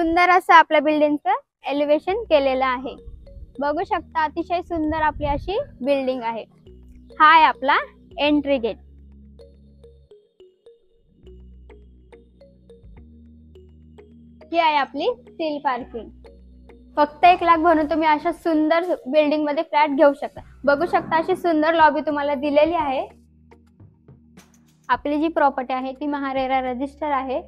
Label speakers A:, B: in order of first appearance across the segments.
A: सुंदर असं आपल्या बिल्डिंगचं एलिव्हेशन केलेलं आहे। बघू शकता अतिशय सुंदर आपली अशी बिल्डिंग आहे। हा आहे आपला एंट्री गेट। ही आहे आपली स्टील पार्किंग। फक्त 1 लाख भरून तुम्ही अशा सुंदर बिल्डिंग मध्ये फ्लॅट घेऊ शकता। बघू शकता अशी सुंदर लॉबी तुम्हाला दिलेली आहे। आपली जी प्रॉपर्टी आहे ती महारेरा रजिस्टर आहे।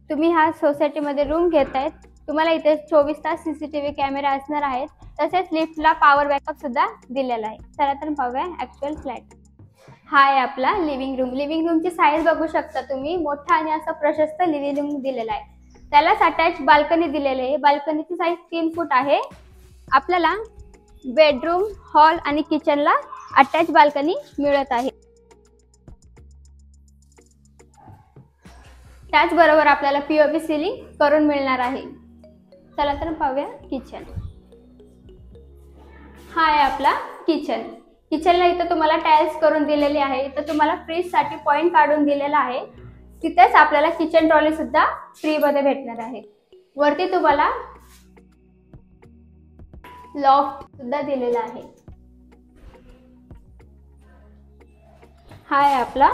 A: तुम्ही ह्या सोसायटी मध्ये रूम घेतायत, तुम्हाला इथे 24 तास सीसीटीव्ही कॅमेरा असणार आहेत। तसेच लिफ्टला पॉवर बॅकअप सुद्धा दिलेला आहे। चला तर पाहूया ऍक्च्युअल फ्लॅट। हा आहे आपला लिव्हिंग रूम। लिव्हिंग रूमची साईज बघू शकता तुम्ही, मोठा आणि असा प्रशस्त लिव्हिंग रूम दिलेला आहे। त्यालाच अटॅच बाल्कनी दिलेली आहे। बाल्कनीची साईज 3 फूट आहे। आपल्याला बेडरूम, हॉल आणि किचनला अटॅच बाल्कनी मिळत आहे। त्याचबरोबर आपल्याला पीओपी सिलिंग करून मिळणार आहे। चला तर पाहूया किचन। हा आहे आपला किचन। किचनला इथं तुम्हाला टाइल्स करून दिलेली आहे। इथं तुम्हाला फ्रीज साठी पॉइंट काढून दिलेला आहे। तिथेच आपल्याला किचन ट्रॉली सुद्धा फ्री मध्ये भेटणार आहे। वरती तुम्हाला लॉफ्ट सुद्धा दिलेला आहे। हा आहे आपला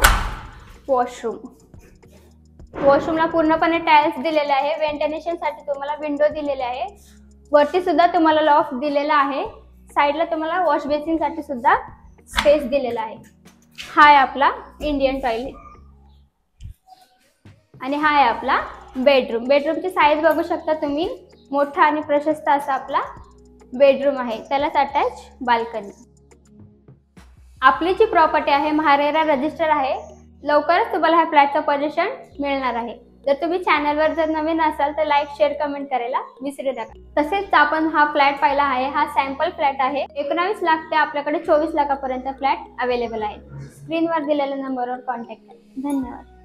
A: वॉशरूम। वॉशरूमला पूर्णपणे टाइल्स दिलेले आहे। व्हेंटिलेशन साठी तुम्हाला विंडो दिलेले आहे। वरती सुद्धा तुम्हाला लॉफ्ट दिलेला आहे। साइडला तुम्हाला वॉश बेसिन साठी सुद्धा स्पेस दिलेला आहे। हा आहे आपला इंडियन टॉयलेट आणि हा आहे आपला बेडरूम। बेडरूमची साईज बघू शकता तुम्ही, मोठा आणि प्रशस्त असा आपला बेडरूम आहे। त्यालाच अटॅच बाल्कनी। आपली जी प्रॉपर्टी आहे महारेरा रजिस्टर आहे। लवकरच तुम्हाला ह्या फ्लॅटचं पोझिशन मिळणार आहे। जर तुम्ही चॅनलवर जर नवीन असाल तर लाईक, शेअर, कमेंट करायला विसरू नका। तसेच आपण हा फ्लॅट पाहिला आहे। हा सॅम्पल फ्लॅट आहे। 19 लाख ते आपल्याकडे 24 लाखापर्यंत फ्लॅट अवेलेबल आहे। स्क्रीनवर दिलेल्या नंबरवर कॉन्टॅक्ट करा। धन्यवाद।